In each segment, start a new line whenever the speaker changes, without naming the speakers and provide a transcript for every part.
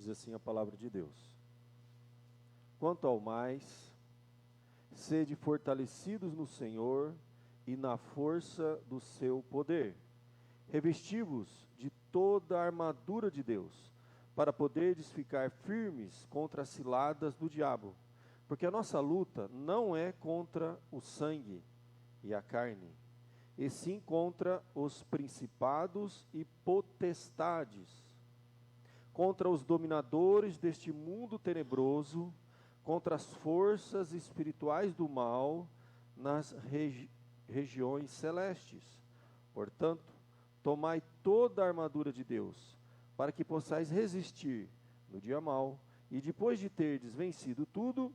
Diz assim a palavra de Deus: quanto ao mais, sede fortalecidos no Senhor e na força do seu poder. Revesti-vos de toda a armadura de Deus, para poderdes ficar firmes contra as ciladas do diabo. Porque a nossa luta não é contra o sangue e a carne, e sim contra os principados e potestades, contra os dominadores deste mundo tenebroso, contra as forças espirituais do mal nas regiões celestes. Portanto, tomai toda a armadura de Deus, para que possais resistir no dia mau, e depois de terdes vencido tudo,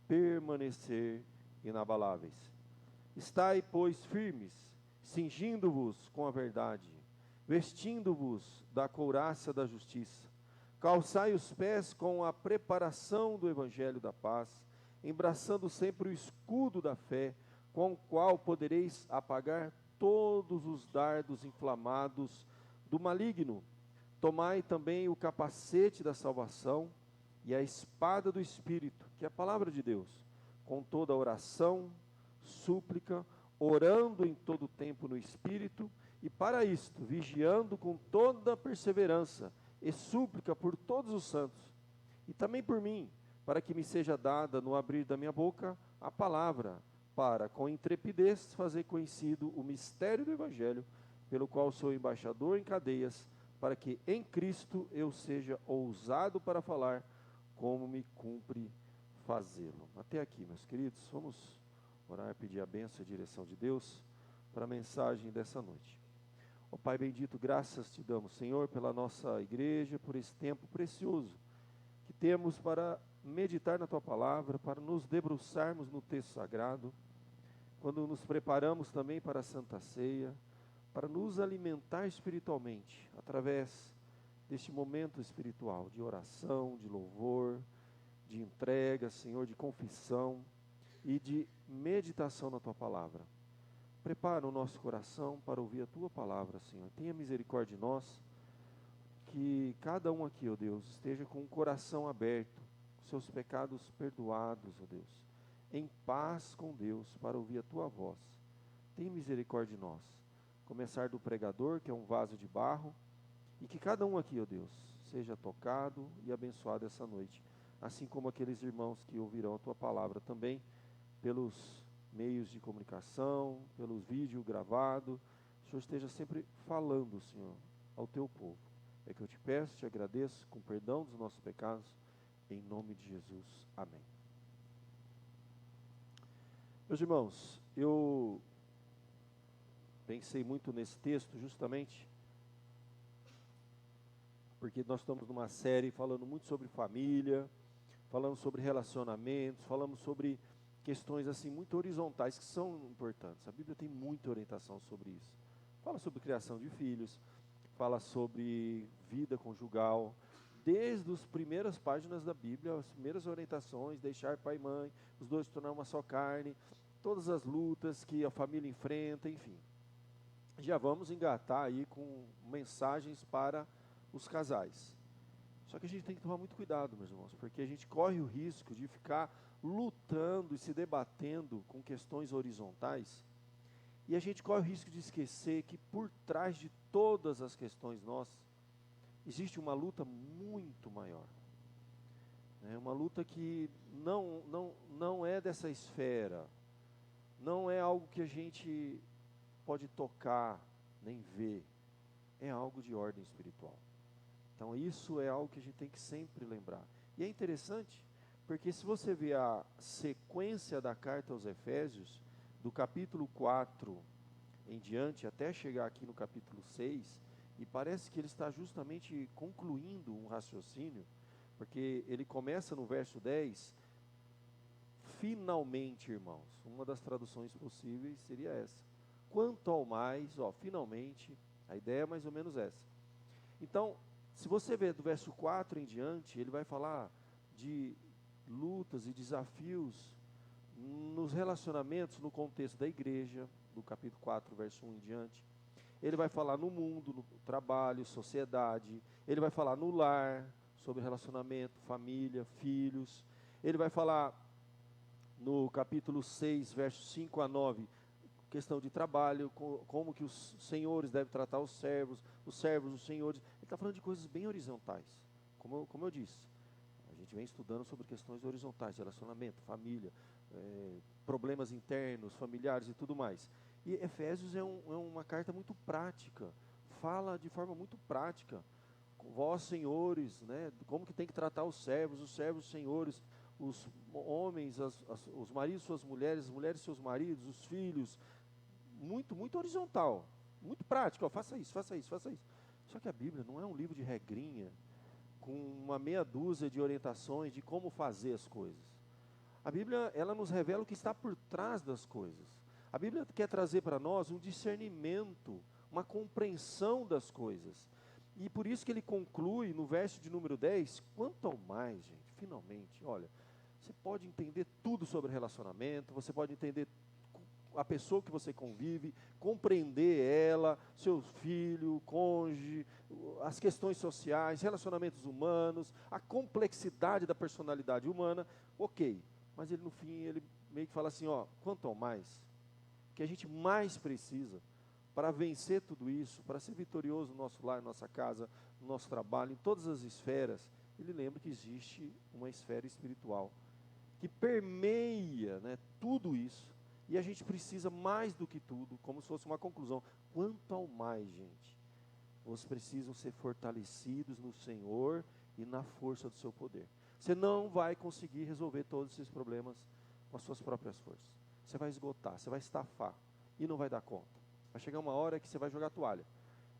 permanecer inabaláveis. Estai, pois, firmes, cingindo-vos com a verdade, vestindo-vos da couraça da justiça, calçai os pés com a preparação do evangelho da paz, embraçando sempre o escudo da fé, com o qual podereis apagar todos os dardos inflamados do maligno. Tomai também o capacete da salvação e a espada do Espírito, que é a palavra de Deus, com toda oração, súplica, orando em todo o tempo no Espírito, e para isto, vigiando com toda perseverança e súplica por todos os santos, e também por mim, para que me seja dada no abrir da minha boca a palavra, para com intrepidez fazer conhecido o mistério do Evangelho, pelo qual sou embaixador em cadeias, para que em Cristo eu seja ousado para falar, como me cumpre fazê-lo. Até aqui, meus queridos, vamos orar, pedir a bênção e a direção de Deus para a mensagem dessa noite. Ó Pai bendito, graças te damos, Senhor, pela nossa igreja, por esse tempo precioso que temos para meditar na Tua palavra, para nos debruçarmos no texto sagrado, quando nos preparamos também para a Santa Ceia, para nos alimentar espiritualmente, através deste momento espiritual, de oração, de louvor, de entrega, Senhor, de confissão e de meditação na Tua palavra. Prepara o nosso coração para ouvir a Tua palavra, Senhor. Tenha misericórdia de nós, que cada um aqui, ó Deus, esteja com o coração aberto, seus pecados perdoados, ó Deus, em paz com Deus, para ouvir a Tua voz. Tenha misericórdia de nós. Começar do pregador, que é um vaso de barro, e que cada um aqui, ó Deus, seja tocado e abençoado essa noite, assim como aqueles irmãos que ouvirão a Tua palavra também, pelos meios de comunicação, pelos vídeos gravados. O Senhor esteja sempre falando, Senhor, ao Teu povo. É que eu te peço, te agradeço, com perdão dos nossos pecados, em nome de Jesus. Amém. Meus irmãos, eu pensei muito nesse texto justamente porque nós estamos numa série falando muito sobre família, falando sobre relacionamentos, falamos sobre questões assim muito horizontais que são importantes. A Bíblia tem muita orientação sobre isso. Fala sobre criação de filhos, fala sobre vida conjugal, desde as primeiras páginas da Bíblia, as primeiras orientações, deixar pai e mãe, os dois se tornar uma só carne, todas as lutas que a família enfrenta, enfim. Já vamos engatar aí com mensagens para os casais. Só que a gente tem que tomar muito cuidado, meus irmãos, porque a gente corre o risco de ficar lutando e se debatendo com questões horizontais, e a gente corre o risco de esquecer que por trás de todas as questões nossas, existe uma luta muito maior. É uma luta que não é dessa esfera, não é algo que a gente pode tocar, nem ver, é algo de ordem espiritual. Então isso é algo que a gente tem que sempre lembrar. E é interessante, porque se você ver a sequência da carta aos Efésios, do capítulo 4 em diante, até chegar aqui no capítulo 6, e parece que ele está justamente concluindo um raciocínio, porque ele começa no verso 10, finalmente, irmãos, uma das traduções possíveis seria essa. Quanto ao mais, finalmente, a ideia é mais ou menos essa. Então, se você ver do verso 4 em diante, ele vai falar de lutas e desafios nos relacionamentos, no contexto da igreja, do capítulo 4, verso 1 em diante. Ele vai falar no mundo, no trabalho, sociedade. Ele vai falar no lar, sobre relacionamento, família, filhos. Ele vai falar no capítulo 6, versos 5 a 9, questão de trabalho, como que os senhores devem tratar os servos, os senhores. Ele está falando de coisas bem horizontais, como eu disse. A gente vem estudando sobre questões horizontais, relacionamento, família, problemas internos, familiares e tudo mais. E Efésios é uma carta muito prática, fala de forma muito prática. Vós, senhores, né, como que tem que tratar os servos, senhores, os homens, os maridos, suas mulheres, as mulheres, seus maridos, os filhos. Muito, muito horizontal, muito prático. Ó, faça isso, faça isso, faça isso. Só que a Bíblia não é um livro de regrinha, com uma meia dúzia de orientações de como fazer as coisas. A Bíblia, ela nos revela o que está por trás das coisas. A Bíblia quer trazer para nós um discernimento, uma compreensão das coisas. E por isso que ele conclui no verso de número 10, quanto ao mais, gente, finalmente, olha, você pode entender tudo sobre relacionamento, você pode entender a pessoa que você convive, compreender ela, seu filho, cônjuge, as questões sociais, relacionamentos humanos, a complexidade da personalidade humana, ok. Mas ele no fim, ele meio que fala assim, ó, quanto ao mais, que a gente mais precisa para vencer tudo isso, para ser vitorioso no nosso lar, nossa casa, no nosso trabalho, em todas as esferas, ele lembra que existe uma esfera espiritual que permeia, né, tudo isso, e a gente precisa mais do que tudo, como se fosse uma conclusão. Quanto ao mais, gente, vocês precisam ser fortalecidos no Senhor e na força do seu poder. Você não vai conseguir resolver todos esses problemas com as suas próprias forças. Você vai esgotar, você vai estafar e não vai dar conta. Vai chegar uma hora que você vai jogar a toalha.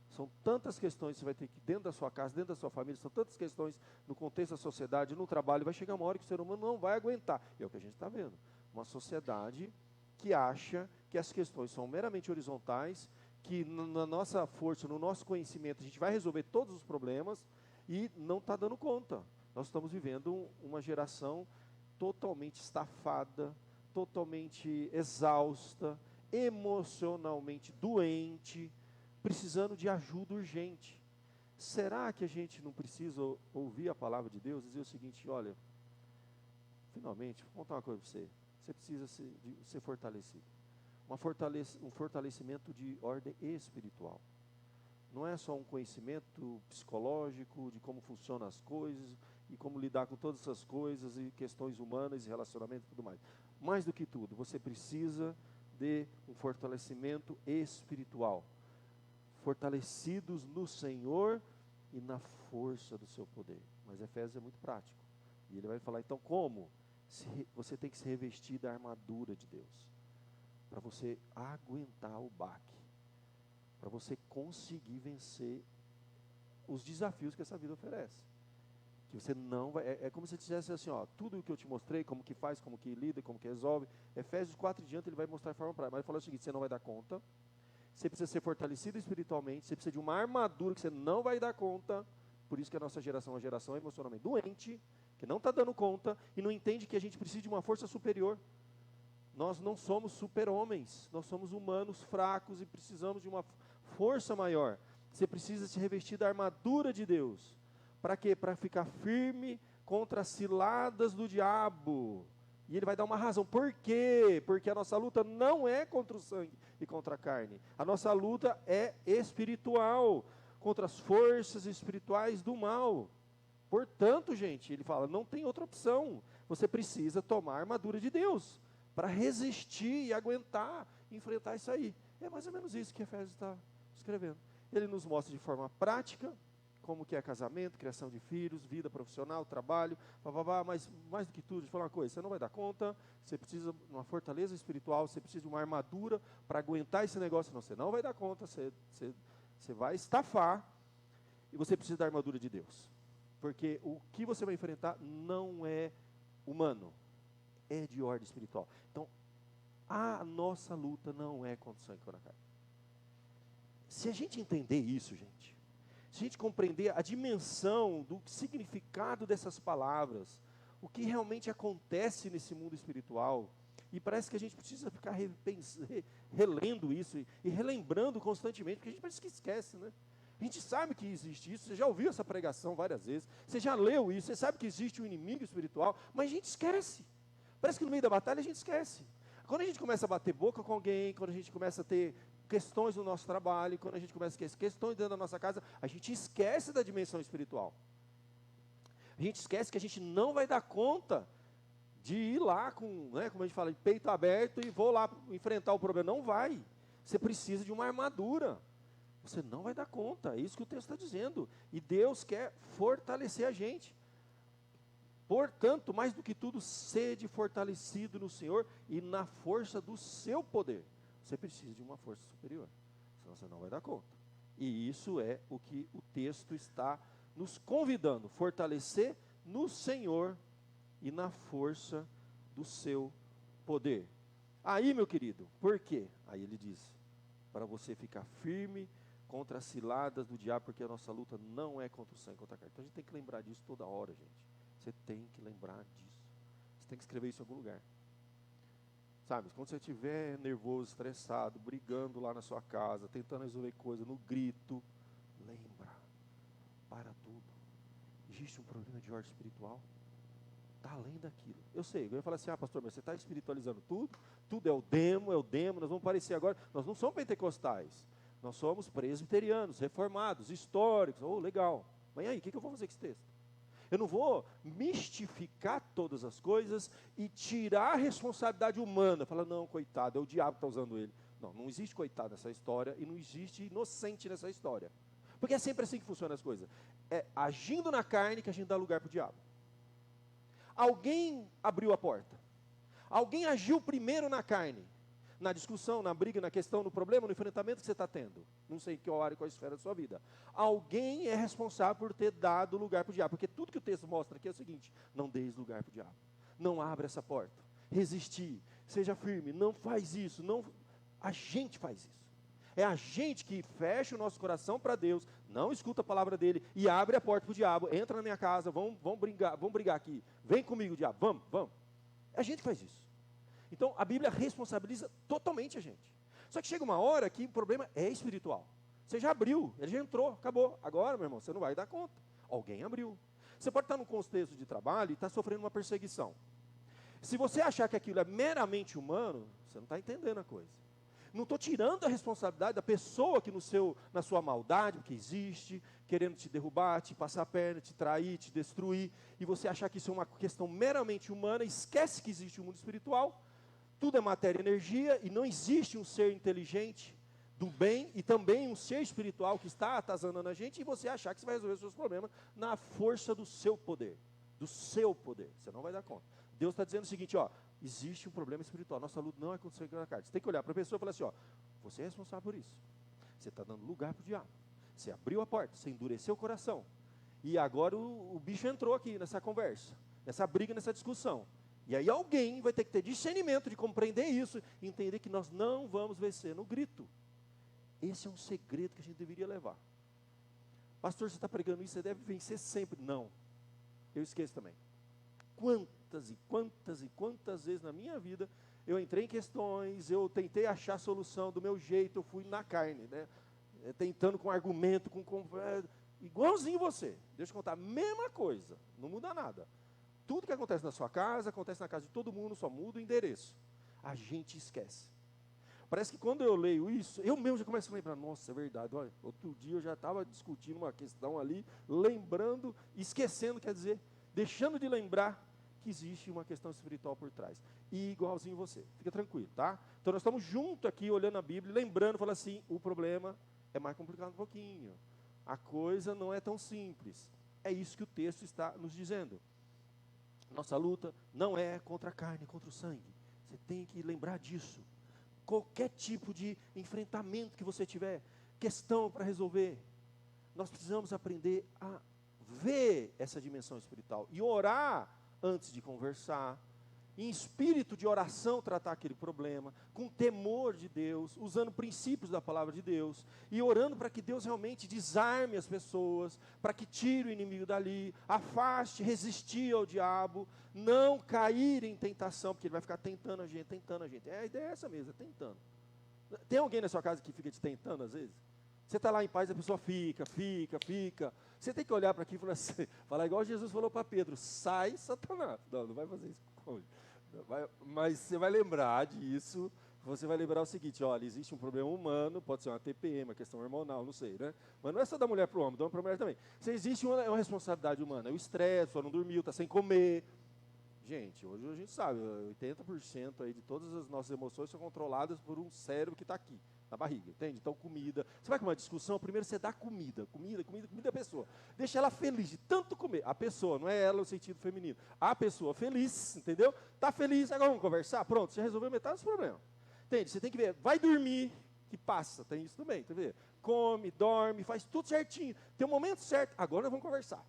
São tantas questões que você vai ter que, dentro da sua casa, dentro da sua família, são tantas questões no contexto da sociedade, no trabalho, vai chegar uma hora que o ser humano não vai aguentar. E é o que a gente está vendo. Uma sociedade que acha que as questões são meramente horizontais, que na nossa força, no nosso conhecimento, a gente vai resolver todos os problemas e não está dando conta. Nós estamos vivendo uma geração totalmente estafada, totalmente exausta, emocionalmente doente, precisando de ajuda urgente. Será que a gente não precisa ouvir a palavra de Deus e dizer o seguinte, olha, finalmente, vou contar uma coisa para você, você precisa ser fortalecido. Um fortalecimento de ordem espiritual. Não é só um conhecimento psicológico de como funcionam as coisas e como lidar com todas essas coisas e questões humanas e relacionamento e tudo mais. Mais do que tudo, você precisa de um fortalecimento espiritual. Fortalecidos no Senhor e na força do seu poder. Mas Efésios é muito prático. E ele vai falar, então, como? Você tem que se revestir da armadura de Deus. Para você aguentar o baque. Para você conseguir vencer os desafios que essa vida oferece. Que você não vai... É como se você dissesse assim, ó, tudo o que eu te mostrei, como que faz, como que lida, como que resolve. Efésios 4 em diante, ele vai mostrar de forma prática. Mas ele fala o seguinte, você não vai dar conta. Você precisa ser fortalecido espiritualmente, você precisa de uma armadura que você não vai dar conta. Por isso que a nossa geração é uma geração emocionalmente doente, que não está dando conta e não entende que a gente precisa de uma força superior. Nós não somos super-homens, nós somos humanos fracos e precisamos de uma força maior. Você precisa se revestir da armadura de Deus. Para quê? Para ficar firme contra as ciladas do diabo. E ele vai dar uma razão. Por quê? Porque a nossa luta não é contra o sangue e contra a carne. A nossa luta é espiritual, contra as forças espirituais do mal. Portanto, gente, ele fala, não tem outra opção. Você precisa tomar a armadura de Deus para resistir e aguentar, enfrentar isso aí. É mais ou menos isso que Efésios está escrevendo. Ele nos mostra de forma prática como que é casamento, criação de filhos, vida profissional, trabalho, mas mais do que tudo, deixa eu falar uma coisa, você não vai dar conta, você precisa de uma fortaleza espiritual, você precisa de uma armadura para aguentar esse negócio, senão você não vai dar conta, você vai estafar, e você precisa da armadura de Deus, porque o que você vai enfrentar não é humano, é de ordem espiritual. Então, a nossa luta não é contra o sangue e contra a carne. Se a gente entender isso, gente, se a gente compreender a dimensão do significado dessas palavras, o que realmente acontece nesse mundo espiritual, e parece que a gente precisa ficar relendo isso e relembrando constantemente, porque a gente parece que esquece, né? A gente sabe que existe isso, você já ouviu essa pregação várias vezes, você já leu isso, você sabe que existe um inimigo espiritual, mas a gente esquece. Parece que no meio da batalha a gente esquece. Quando a gente começa a bater boca com alguém, quando a gente começa a ter questões no nosso trabalho, quando a gente começa a ter questões dentro da nossa casa, a gente esquece da dimensão espiritual. A gente esquece que a gente não vai dar conta de ir lá com, né, como a gente fala, de peito aberto e vou lá enfrentar o problema. Não vai. Você precisa de uma armadura. Você não vai dar conta. É isso que o texto está dizendo. E Deus quer fortalecer a gente. Portanto, mais do que tudo, sede fortalecido no Senhor e na força do seu poder. Você precisa de uma força superior, senão você não vai dar conta. E isso é o que o texto está nos convidando, fortalecer no Senhor e na força do seu poder. Aí, meu querido, por quê? Aí ele diz, para você ficar firme contra as ciladas do diabo, porque a nossa luta não é contra o sangue, contra a carne. Então a gente tem que lembrar disso toda hora, gente. Você tem que lembrar disso. Você tem que escrever isso em algum lugar. Sabe, quando você estiver nervoso, estressado, brigando lá na sua casa, tentando resolver coisas, no grito, lembra, para tudo. Existe um problema de ordem espiritual? Está além daquilo. Eu sei, eu ia falar assim, pastor, mas você está espiritualizando tudo? Tudo é o demo, nós vamos parecer agora, nós não somos pentecostais, nós somos presbiterianos, reformados, históricos, legal. Mas aí, o que eu vou fazer com esse texto? Eu não vou mistificar todas as coisas e tirar a responsabilidade humana. Falar, não, coitado, é o diabo que está usando ele. Não, não existe coitado nessa história e não existe inocente nessa história. Porque é sempre assim que funcionam as coisas. É agindo na carne que a gente dá lugar para o diabo. Alguém abriu a porta. Alguém agiu primeiro na carne. Na discussão, na briga, na questão, no problema, no enfrentamento que você está tendo. Não sei qual área, qual esfera da sua vida. Alguém é responsável por ter dado lugar para o diabo. Porque tudo que o texto mostra aqui é o seguinte, não deis lugar para o diabo. Não abra essa porta. Resistir, seja firme, não faz isso. Não. A gente faz isso. É a gente que fecha o nosso coração para Deus, não escuta a palavra dele e abre a porta para o diabo. Entra na minha casa, vamos brigar aqui. Vem comigo, diabo, vamos. É a gente que faz isso. Então, a Bíblia responsabiliza totalmente a gente. Só que chega uma hora que o problema é espiritual. Você já abriu, ele já entrou, acabou. Agora, meu irmão, você não vai dar conta. Alguém abriu. Você pode estar num contexto de trabalho e estar sofrendo uma perseguição. Se você achar que aquilo é meramente humano, você não está entendendo a coisa. Não estou tirando a responsabilidade da pessoa que na sua maldade, que existe, querendo te derrubar, te passar a perna, te trair, te destruir, e você achar que isso é uma questão meramente humana, esquece que existe um mundo espiritual. Tudo é matéria e energia, e não existe um ser inteligente do bem, e também um ser espiritual que está atazanando a gente, e você achar que você vai resolver os seus problemas na força do seu poder. Do seu poder. Você não vai dar conta. Deus está dizendo o seguinte, existe um problema espiritual. Nossa luta não é contra o sangue na carne. Você tem que olhar para a pessoa e falar assim, você é responsável por isso. Você está dando lugar para o diabo. Você abriu a porta, você endureceu o coração. E agora o bicho entrou aqui nessa conversa, nessa briga, nessa discussão. E aí alguém vai ter que ter discernimento de compreender isso, e entender que nós não vamos vencer no grito. Esse é um segredo que a gente deveria levar. Pastor, você está pregando isso, você deve vencer sempre. Não, eu esqueço também. Quantas e quantas vezes na minha vida eu entrei em questões, eu tentei achar a solução do meu jeito, eu fui na carne, né? Tentando com argumento, igualzinho você. Deixa eu contar, mesma coisa, não muda nada. Tudo que acontece na sua casa, acontece na casa de todo mundo, só muda o endereço. A gente esquece. Parece que quando eu leio isso, eu mesmo já começo a lembrar, nossa, é verdade, olha, outro dia eu já estava discutindo uma questão ali, lembrando, esquecendo, quer dizer, deixando de lembrar que existe uma questão espiritual por trás. E igualzinho você, fica tranquilo, tá? Então nós estamos juntos aqui, olhando a Bíblia, lembrando, falando assim, o problema é mais complicado um pouquinho. A coisa não é tão simples. É isso que o texto está nos dizendo. Nossa luta não é contra a carne, contra o sangue. Você tem que lembrar disso. Qualquer tipo de enfrentamento que você tiver, questão para resolver, nós precisamos aprender a ver essa dimensão espiritual e orar antes de conversar, em espírito de oração tratar aquele problema, com temor de Deus, usando princípios da palavra de Deus, e orando para que Deus realmente desarme as pessoas, para que tire o inimigo dali, afaste, resistir ao diabo, não cair em tentação, porque ele vai ficar tentando a gente. A ideia é essa mesmo, é tentando. Tem alguém na sua casa que fica te tentando às vezes? Você está lá em paz, a pessoa fica. Você tem que olhar para aqui e falar assim, falar igual Jesus falou para Pedro, sai, Satanás. Não vai fazer isso hoje. Mas você vai lembrar disso, você vai lembrar o seguinte, olha, existe um problema humano, pode ser uma TPM, uma questão hormonal, não sei, né? Mas não é só da mulher para o homem, do homem para a mulher também. Se existe uma responsabilidade humana, é o estresse, só não dormiu, está sem comer. Gente, hoje a gente sabe, 80% aí de todas as nossas emoções são controladas por um cérebro que está aqui, na barriga, entende? Então, comida. Você vai com uma discussão, primeiro você dá comida à pessoa. Deixa ela feliz de tanto comer. A pessoa, não é ela no sentido feminino. A pessoa feliz, entendeu? Está feliz, agora vamos conversar? Pronto, você resolveu metade dos problemas. Entende? Você tem que ver, vai dormir, que passa, tem isso também, tá vendo? Come, dorme, faz tudo certinho. Tem um momento certo, agora nós vamos conversar.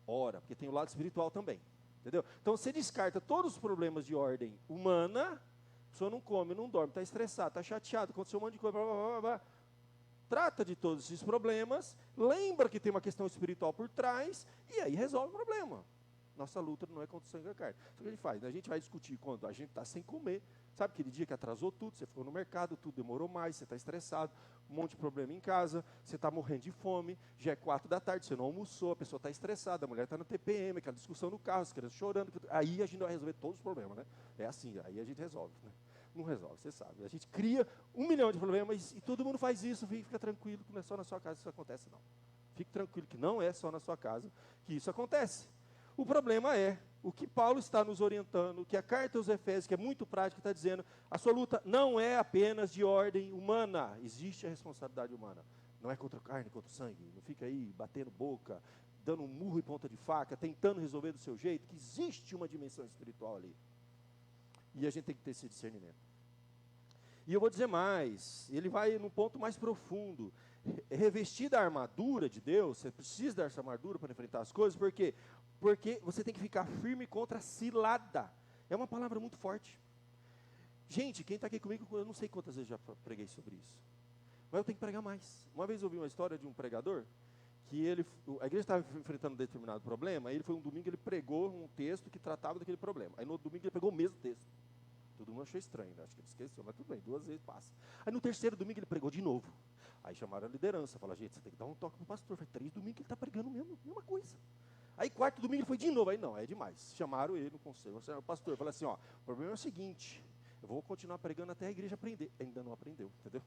Ora, porque tem o lado espiritual também. Entendeu? Então você descarta todos os problemas de ordem humana, a pessoa não come, não dorme, está estressada, está chateada, aconteceu um monte de coisa, blá, blá, blá, blá. Trata de todos esses problemas, lembra que tem uma questão espiritual por trás, e aí resolve o problema. Nossa luta não é contra o sangue e a carne. Isso que a gente faz, né? A gente vai discutir quando a gente está sem comer. Sabe aquele dia que atrasou tudo, você ficou no mercado, tudo demorou mais, você está estressado, um monte de problema em casa, você está morrendo de fome, já é 4 da tarde, você não almoçou, a pessoa está estressada, a mulher está no TPM, aquela discussão no carro, as crianças chorando. Aí a gente vai resolver todos os problemas, né? É assim, aí a gente resolve, né? Não resolve, você sabe. A gente cria 1 milhão de problemas e todo mundo faz isso, fica tranquilo que não é só na sua casa que isso acontece, não. Fique tranquilo que não é só na sua casa que isso acontece. O problema é, o que Paulo está nos orientando, que a carta aos Efésios, que é muito prática, está dizendo, a sua luta não é apenas de ordem humana, existe a responsabilidade humana. Não é contra a carne, contra o sangue, não fica aí batendo boca, dando um murro e ponta de faca, tentando resolver do seu jeito, que existe uma dimensão espiritual ali. E a gente tem que ter esse discernimento. E eu vou dizer mais, ele vai num ponto mais profundo. Revestir da armadura de Deus, você precisa dessa armadura para enfrentar as coisas, porque você tem que ficar firme contra a cilada. É uma palavra muito forte. Gente, quem está aqui comigo, eu não sei quantas vezes já preguei sobre isso. Mas eu tenho que pregar mais. Uma vez eu ouvi uma história de um pregador, que a igreja estava enfrentando um determinado problema, aí ele foi um domingo, ele pregou um texto que tratava daquele problema. Aí no outro domingo ele pegou o mesmo texto. Todo mundo achou estranho, né? Acho que ele esqueceu, mas tudo bem, 2 vezes passa. Aí no terceiro domingo ele pregou de novo. Aí chamaram a liderança, falaram, gente, você tem que dar um toque pro pastor. Foi 3 domingos que ele está pregando mesmo, mesma coisa. Aí 4º domingo ele foi de novo, aí não, é demais. Chamaram ele no conselho, o pastor falou assim, ó, o problema é o seguinte, eu vou continuar pregando até a igreja aprender. Ainda não aprendeu, entendeu?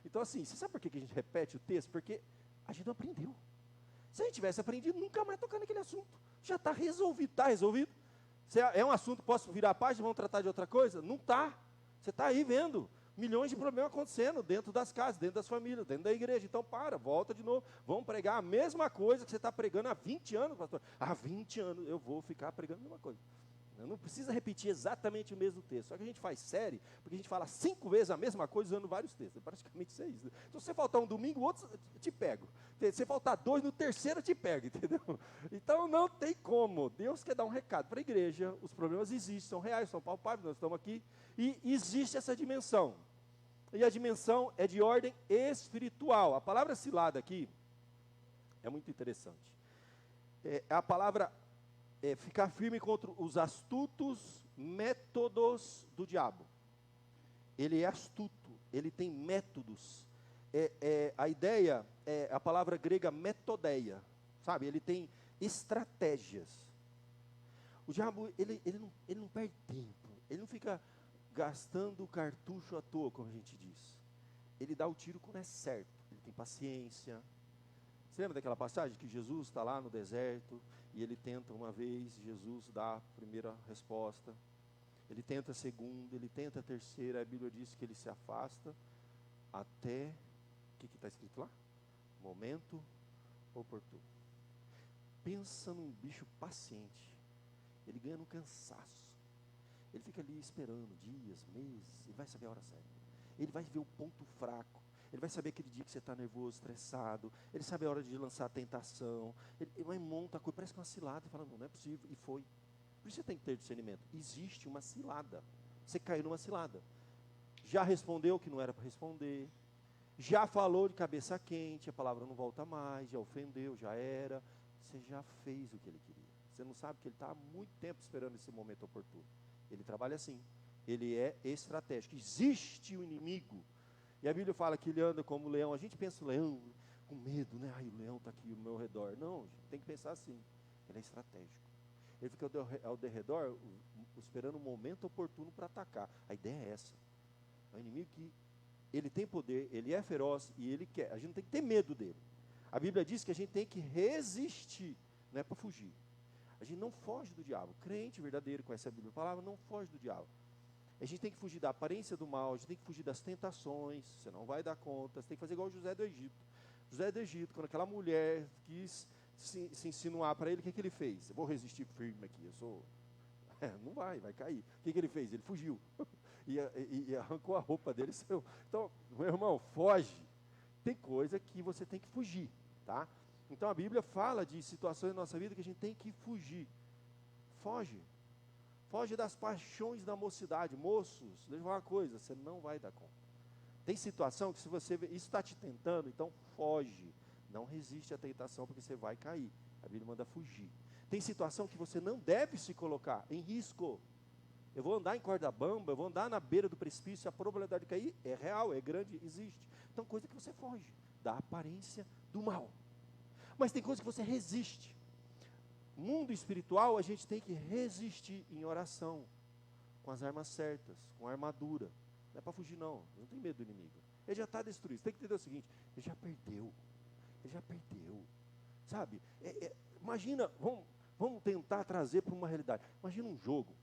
Então assim, você sabe por que a gente repete o texto? Porque a gente não aprendeu. Se a gente tivesse aprendido, nunca mais tocar naquele assunto. Já está resolvido, está resolvido? É um assunto, posso virar a página, vamos tratar de outra coisa? Não está. Você está aí vendo milhões de problemas acontecendo dentro das casas, dentro das famílias, dentro da igreja. Então volta de novo. Vamos pregar a mesma coisa que você está pregando há 20 anos, pastor. Há 20 anos eu vou ficar pregando a mesma coisa. Não precisa repetir exatamente o mesmo texto. Só que a gente faz série, porque a gente fala 5 vezes a mesma coisa usando vários textos. Praticamente isso é isso. Então, se você faltar um domingo, o outro eu te pego. Se você faltar 2, no terceiro eu te pego, entendeu? Então, não tem como. Deus quer dar um recado para a igreja. Os problemas existem, são reais, são palpáveis, nós estamos aqui. E existe essa dimensão. E a dimensão é de ordem espiritual. A palavra cilada aqui é muito interessante. A palavra ficar firme contra os astutos métodos do diabo. Ele é astuto, ele tem métodos. A ideia é a palavra grega metodeia, sabe? Ele tem estratégias. O diabo, ele não perde tempo, ele não fica gastando cartucho à toa, como a gente diz. Ele dá o tiro quando é certo, ele tem paciência. Você lembra daquela passagem que Jesus está lá no deserto, e ele tenta uma vez, Jesus dá a primeira resposta, ele tenta a segunda, ele tenta a terceira, a Bíblia diz que ele se afasta, até, o que está escrito lá? Momento oportuno. Pensa num bicho paciente, ele ganha no cansaço, ele fica ali esperando dias, meses, ele vai saber a hora certa, ele vai ver o ponto fraco, ele vai saber aquele dia que você está nervoso, estressado, ele sabe a hora de lançar a tentação, ele vai montar a coisa, parece que uma cilada, e fala, não é possível, e foi. Por isso você tem que ter discernimento, existe uma cilada, você caiu numa cilada, já respondeu o que não era para responder, já falou de cabeça quente, a palavra não volta mais, já ofendeu, já era, você já fez o que ele queria, você não sabe que ele está há muito tempo esperando esse momento oportuno, ele trabalha assim, ele é estratégico, existe o inimigo, E a Bíblia fala que ele anda como leão. A gente pensa o leão com medo, né? Ai, o leão está aqui ao meu redor. Não, tem que pensar assim. Ele é estratégico. Ele fica ao derredor esperando o momento oportuno para atacar. A ideia é essa. É um inimigo que ele tem poder, ele é feroz e ele quer. A gente não tem que ter medo dele. A Bíblia diz que a gente tem que resistir, não é para fugir. A gente não foge do diabo. Crente verdadeiro, conhece a Bíblia, a palavra não foge do diabo. A gente tem que fugir da aparência do mal, a gente tem que fugir das tentações, você não vai dar conta, você tem que fazer igual José do Egito. José do Egito, quando aquela mulher quis se insinuar para ele, o que ele fez? Eu vou resistir firme aqui, eu sou... não vai cair. O que ele fez? Ele fugiu. E arrancou a roupa dele. Então, meu irmão, foge. Tem coisa que você tem que fugir, tá? Então a Bíblia fala de situações na nossa vida que a gente tem que fugir. Foge. Foge das paixões da mocidade. Moços, deixa eu falar uma coisa, você não vai dar conta. Tem situação que se você vê, isso está te tentando, então foge. Não resiste à tentação porque você vai cair. A Bíblia manda fugir. Tem situação que você não deve se colocar em risco. Eu vou andar em corda bamba, eu vou andar na beira do precipício, a probabilidade de cair é real, é grande, existe. Então, coisa que você foge, da aparência do mal. Mas tem coisa que você resiste. Mundo espiritual, a gente tem que resistir em oração, com as armas certas, com a armadura. Não é para fugir não tem medo do inimigo. Ele já está destruído. Você tem que entender o seguinte, ele já perdeu. Sabe? Imagina, vamos tentar trazer para uma realidade. Imagina um jogo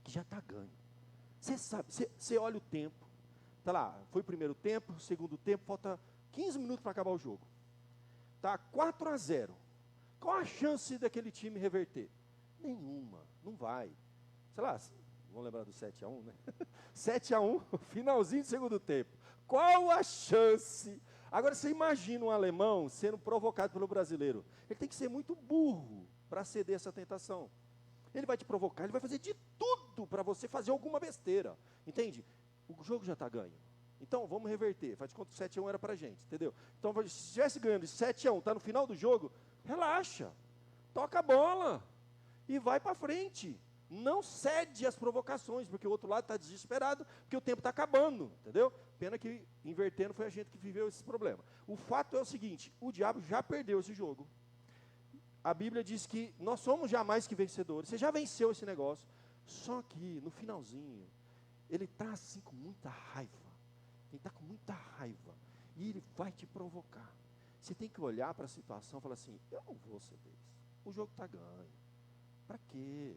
que já está ganho. Você sabe, você olha o tempo, está lá, foi o primeiro tempo, segundo tempo, falta 15 minutos para acabar o jogo. Está 4-0. Qual a chance daquele time reverter? Nenhuma, não vai. Sei lá, vamos lembrar do 7-1, né? 7-1, finalzinho do segundo tempo. Qual a chance? Agora você imagina um alemão sendo provocado pelo brasileiro. Ele tem que ser muito burro para ceder essa tentação. Ele vai te provocar, ele vai fazer de tudo para você fazer alguma besteira. Entende? O jogo já está ganho. Então, vamos reverter. Faz de conta que 7-1 era para a gente, entendeu? Então, se estivesse ganhando de 7-1, está no final do jogo, relaxa. Toca a bola e vai para frente. Não cede às provocações, porque o outro lado está desesperado, porque o tempo está acabando, entendeu? Pena que, invertendo, foi a gente que viveu esse problema. O fato é o seguinte, o diabo já perdeu esse jogo. A Bíblia diz que nós somos já mais que vencedores. Você já venceu esse negócio. Só que, no finalzinho, ele está assim com muita raiva. Ele está com muita raiva. E ele vai te provocar. Você tem que olhar para a situação e falar assim, eu não vou ceder isso. O jogo está ganho. Para quê?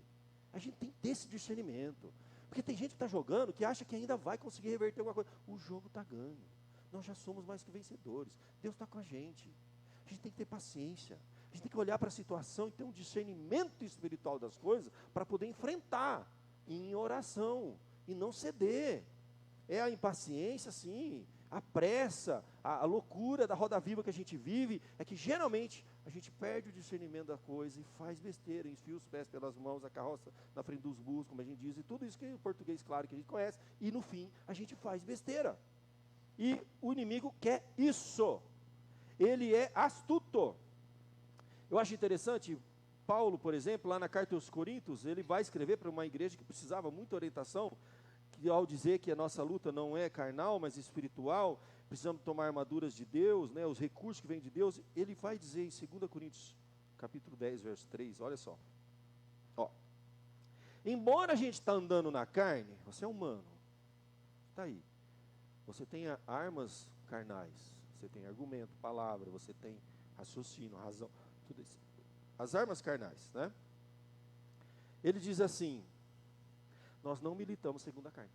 A gente tem que ter esse discernimento. Porque tem gente que está jogando que acha que ainda vai conseguir reverter alguma coisa. O jogo está ganho. Nós já somos mais que vencedores. Deus está com a gente. A gente tem que ter paciência. A gente tem que olhar para a situação e ter um discernimento espiritual das coisas para poder enfrentar em oração e não ceder. É a impaciência, sim, a pressa, a loucura da roda viva que a gente vive, é que geralmente a gente perde o discernimento da coisa e faz besteira, enfia os pés pelas mãos, a carroça na frente dos burros, como a gente diz, e tudo isso que é o português claro que a gente conhece, e no fim a gente faz besteira. E o inimigo quer isso. Ele é astuto. Eu acho interessante, Paulo, por exemplo, lá na carta aos Coríntios, ele vai escrever para uma igreja que precisava muita orientação, que ao dizer que a nossa luta não é carnal, mas espiritual, precisamos tomar armaduras de Deus, né, os recursos que vêm de Deus, ele vai dizer em 2 Coríntios, capítulo 10, verso 3, olha só. Ó, embora a gente está andando na carne, você é humano, está aí, você tem armas carnais, você tem argumento, palavra, você tem raciocínio, razão, tudo isso. As armas carnais, né? Ele diz assim, nós não militamos segundo a carne.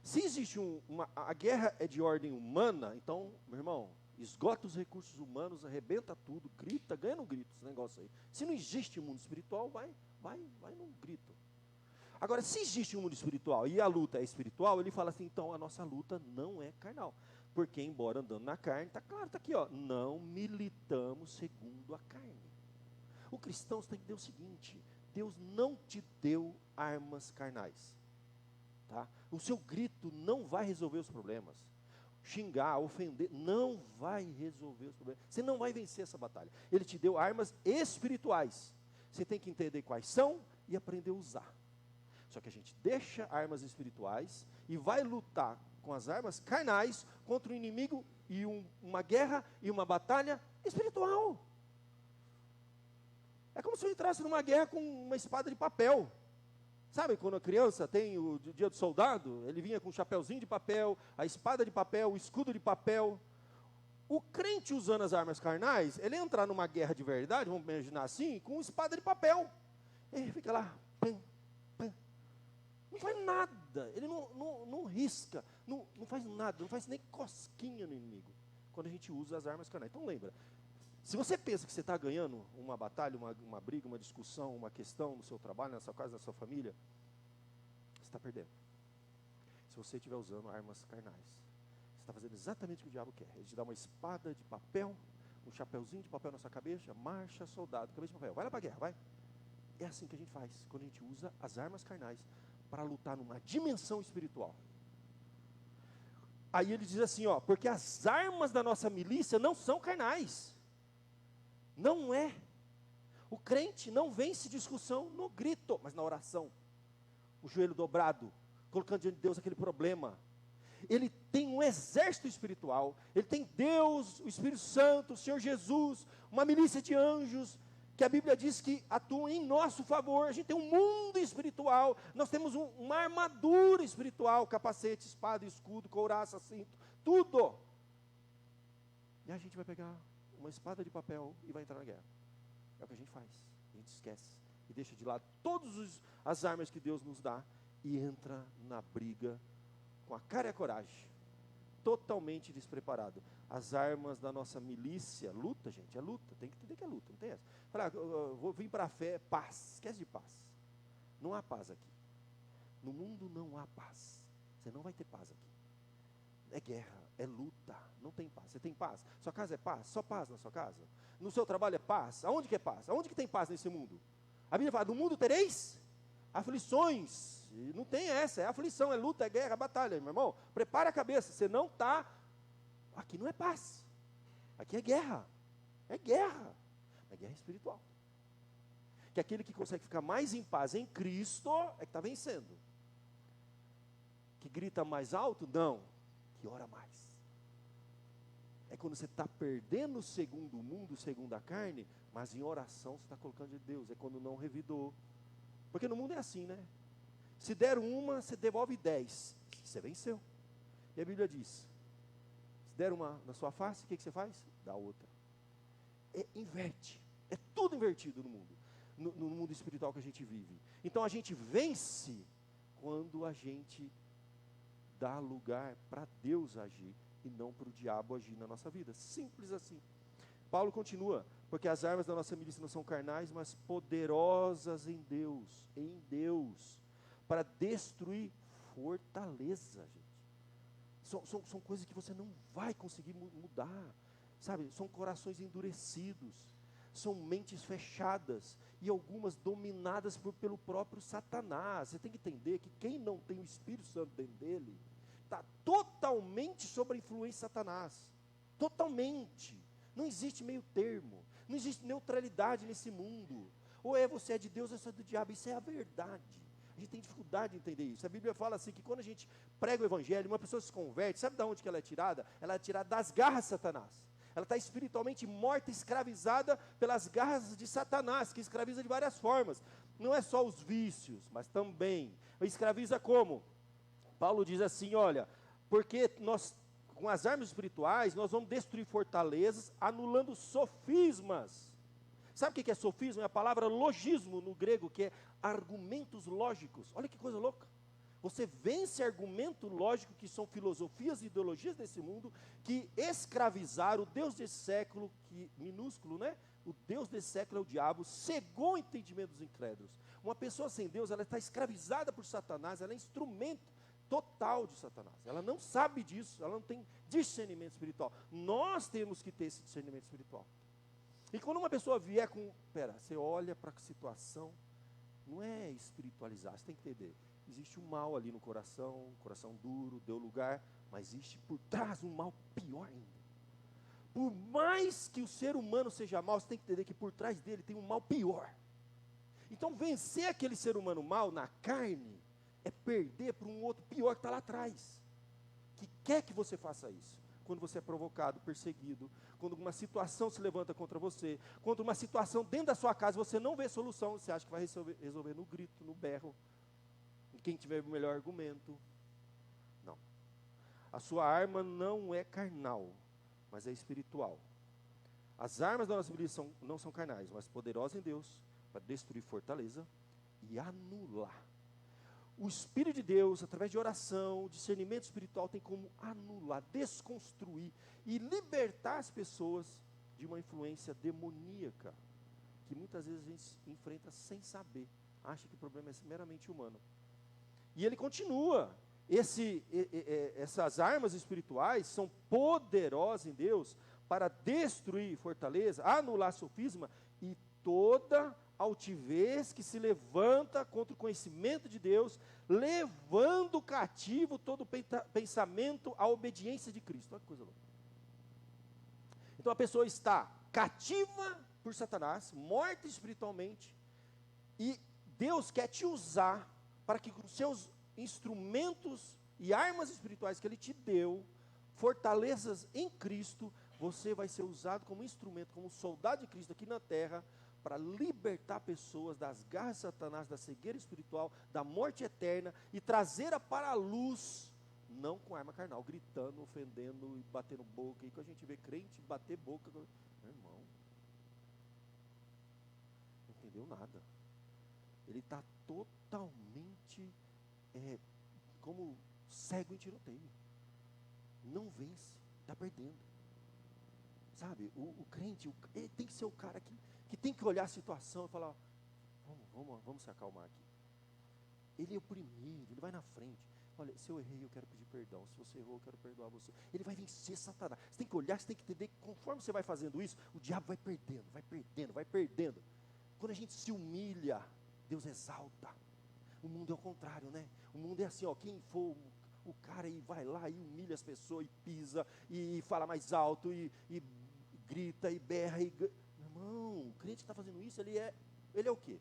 Se existe a guerra é de ordem humana, então, meu irmão, esgota os recursos humanos, arrebenta tudo, grita, ganha no grito esse negócio aí. Se não existe um mundo espiritual, vai num grito. Agora, se existe um mundo espiritual e a luta é espiritual, ele fala assim, então a nossa luta não é carnal. Porque, embora andando na carne, está claro, está aqui, ó, não militamos segundo a carne. O cristão tem que ter o seguinte, Deus não te deu armas carnais. Tá? O seu grito não vai resolver os problemas. Xingar, ofender, não vai resolver os problemas. Você não vai vencer essa batalha. Ele te deu armas espirituais. Você tem que entender quais são e aprender a usar. Só que a gente deixa armas espirituais e vai lutar com as armas carnais contra o inimigo e uma guerra e uma batalha espiritual. É como se eu entrasse numa guerra com uma espada de papel. Sabe quando a criança tem o dia do soldado? Ele vinha com um chapéuzinho de papel, a espada de papel, o escudo de papel. O crente usando as armas carnais, ele entra numa guerra de verdade, vamos imaginar assim, com espada de papel. Ele fica lá, pam, pam. Não faz nada, ele não risca, não faz nada, não faz nem cosquinha no inimigo, quando a gente usa as armas carnais. Então lembra, se você pensa que você está ganhando uma batalha, uma briga, uma discussão, uma questão no seu trabalho, na sua casa, na sua família, você está perdendo. Se você estiver usando armas carnais, você está fazendo exatamente o que o diabo quer. Ele te dá uma espada de papel, um chapeuzinho de papel na sua cabeça, marcha, soldado, cabeça de papel, vai lá para a guerra, vai. É assim que a gente faz, quando a gente usa as armas carnais para lutar numa dimensão espiritual. Aí ele diz assim, ó, porque as armas da nossa milícia não são carnais. Não é. O crente não vence discussão no grito, mas na oração. O joelho dobrado, colocando diante de Deus aquele problema. Ele tem um exército espiritual, ele tem Deus, o Espírito Santo, o Senhor Jesus, uma milícia de anjos, que a Bíblia diz que atuam em nosso favor. A gente tem um mundo espiritual, nós temos uma armadura espiritual, capacete, espada, escudo, couraça, cinto, tudo. E a gente vai pegar uma espada de papel e vai entrar na guerra. É o que a gente faz, a gente esquece e deixa de lado todas as armas que Deus nos dá e entra na briga com a cara e a coragem, totalmente despreparado. As armas da nossa milícia, luta, gente, é luta, tem que entender que é luta, não tem essa. Falar, eu vou vir para a fé, paz, esquece de paz. Não há paz aqui. No mundo não há paz. Você não vai ter paz aqui. É guerra, é luta, não tem paz. Você tem paz? Sua casa é paz? Só paz na sua casa? No seu trabalho é paz? Aonde que é paz? Aonde que tem paz nesse mundo? A Bíblia fala, no mundo tereis aflições. E não tem essa, é aflição, é luta, é guerra, é batalha, meu irmão. Prepara a cabeça, você não está... Aqui não é paz. Aqui é guerra. É guerra. É guerra espiritual. Que aquele que consegue ficar mais em paz em Cristo é que está vencendo. Que grita mais alto? Não. Que ora mais. É quando você está perdendo segundo o mundo, segundo a carne, mas em oração você está colocando de Deus. É quando não revidou. Porque no mundo é assim, né? Se der uma, você devolve 10. Você venceu. E a Bíblia diz, se der uma na sua face, o que você faz? Dá outra. Inverte. É tudo invertido no mundo. No mundo espiritual que a gente vive. Então a gente vence quando a gente dá lugar para Deus agir e não para o diabo agir na nossa vida. Simples assim. Paulo continua, porque as armas da nossa milícia não são carnais, mas poderosas em Deus, para destruir fortaleza, gente. São coisas que você não vai conseguir mudar, sabe? São corações endurecidos, são mentes fechadas, e algumas dominadas pelo próprio Satanás. Você tem que entender que quem não tem o Espírito Santo dentro dele, está totalmente sob a influência de Satanás, totalmente. Não existe meio termo, não existe neutralidade nesse mundo. Ou você é de Deus ou você é do diabo, isso é a verdade. A gente tem dificuldade de entender isso. A Bíblia fala assim, que quando a gente prega o Evangelho, uma pessoa se converte, sabe de onde que ela é tirada? Ela é tirada das garras de Satanás. Ela está espiritualmente morta, escravizada pelas garras de Satanás, que escraviza de várias formas. Não é só os vícios, mas também. Escraviza como? Paulo diz assim, olha, porque nós, com as armas espirituais, nós vamos destruir fortalezas, anulando sofismas. Sabe o que é sofisma? É a palavra logismo no grego, que é argumentos lógicos. Olha que coisa louca. Você vence argumento lógico, que são filosofias e ideologias desse mundo, que escravizaram o Deus desse século, que minúsculo, né? O Deus desse século é o diabo, cegou o entendimento dos incrédulos. Uma pessoa sem Deus, ela está escravizada por Satanás, ela é instrumento total de Satanás. Ela não sabe disso, ela não tem discernimento espiritual. Nós temos que ter esse discernimento espiritual. E quando uma pessoa vier com... você olha para a situação, não é espiritualizar, você tem que entender. Existe um mal ali no coração, coração duro, deu lugar, mas existe por trás um mal pior ainda. Por mais que o ser humano seja mau, você tem que entender que por trás dele tem um mal pior. Então vencer aquele ser humano mau na carne, é perder para um outro pior que está lá atrás, quer que você faça isso. Quando você é provocado, perseguido, quando uma situação se levanta contra você, quando uma situação dentro da sua casa você não vê solução, você acha que vai resolver no grito, no berro, em quem tiver o melhor argumento. Não. A sua arma não é carnal, mas é espiritual. As armas da nossa vida não são carnais, mas poderosas em Deus para destruir fortaleza e anular. O Espírito de Deus, através de oração, discernimento espiritual, tem como anular, desconstruir e libertar as pessoas de uma influência demoníaca, que muitas vezes a gente enfrenta sem saber, acha que o problema é meramente humano. E ele continua, essas armas espirituais são poderosas em Deus para destruir fortaleza, anular sofisma e toda altivez que se levanta contra o conhecimento de Deus, levando cativo todo pensamento à obediência de Cristo. Olha que coisa louca. Então a pessoa está cativa por Satanás, morta espiritualmente, e Deus quer te usar para que com seus instrumentos e armas espirituais que Ele te deu, fortalezas em Cristo, você vai ser usado como instrumento, como soldado de Cristo aqui na terra, para libertar pessoas das garras de Satanás, da cegueira espiritual, da morte eterna, e trazê-la para a luz, não com arma carnal, gritando, ofendendo e batendo boca. E que a gente vê crente bater boca, meu irmão, não entendeu nada. Ele está totalmente como cego em tiroteio, não vence, está perdendo. Sabe, o crente, ele tem que ser o cara que tem que olhar a situação e falar, vamos se acalmar aqui. Ele é o primeiro, ele vai na frente. Olha, se eu errei, eu quero pedir perdão. Se você errou, eu quero perdoar você. Ele vai vencer Satanás. Você tem que olhar, você tem que entender que conforme você vai fazendo isso, o diabo vai perdendo, vai perdendo, vai perdendo. Quando a gente se humilha, Deus exalta. O mundo é o contrário, né? O mundo é assim, ó, quem for o cara e vai lá e humilha as pessoas, e pisa, e fala mais alto, e grita, e berra, irmão, o crente que está fazendo isso, ele é o quê?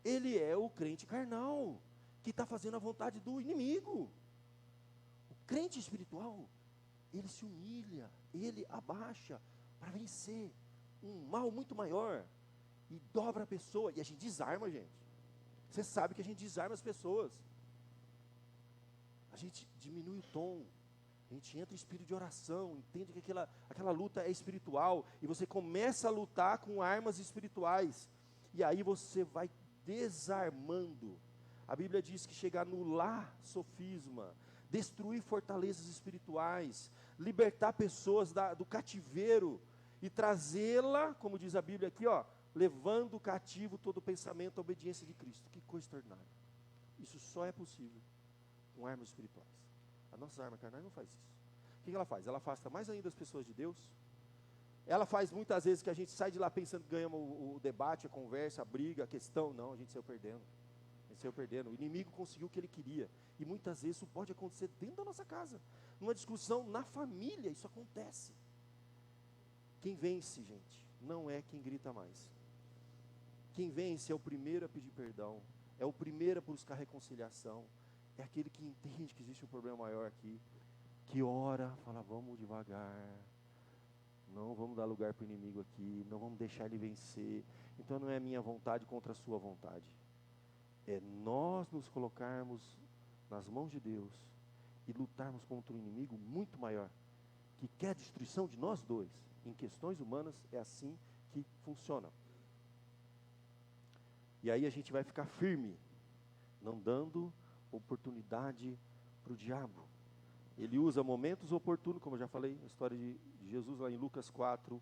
Ele é o crente carnal, que está fazendo a vontade do inimigo. O crente espiritual, ele se humilha, ele abaixa, para vencer um mal muito maior, e dobra a pessoa, e a gente desarma, gente. Você sabe que a gente desarma as pessoas. A gente diminui o tom, a gente entra em espírito de oração, entende que aquela luta é espiritual, e você começa a lutar com armas espirituais, e aí você vai desarmando. A Bíblia diz que chega a anular sofisma, destruir fortalezas espirituais, libertar pessoas do cativeiro, e trazê-la, como diz a Bíblia aqui, ó, levando cativo todo pensamento à obediência de Cristo. Que coisa extraordinária. Isso só é possível com armas espirituais. A nossa arma carnal não faz isso. O que ela faz? Ela afasta mais ainda as pessoas de Deus. Ela faz muitas vezes que a gente sai de lá pensando que ganhamos o debate, a conversa, a briga, a questão. Não, a gente saiu perdendo. A gente saiu perdendo. O inimigo conseguiu o que ele queria. E muitas vezes isso pode acontecer dentro da nossa casa. Numa discussão na família, isso acontece. Quem vence, gente, não é quem grita mais. Quem vence é o primeiro a pedir perdão, é o primeiro a buscar reconciliação, é aquele que entende que existe um problema maior aqui, que ora, fala, vamos devagar, não vamos dar lugar para o inimigo aqui, não vamos deixar ele vencer. Então não é a minha vontade contra a sua vontade, é nós nos colocarmos nas mãos de Deus e lutarmos contra um inimigo muito maior, que quer a destruição de nós dois. Em questões humanas é assim que funciona. E aí a gente vai ficar firme, não dando oportunidade para o diabo. Ele usa momentos oportunos, como eu já falei, a história de Jesus lá em Lucas 4.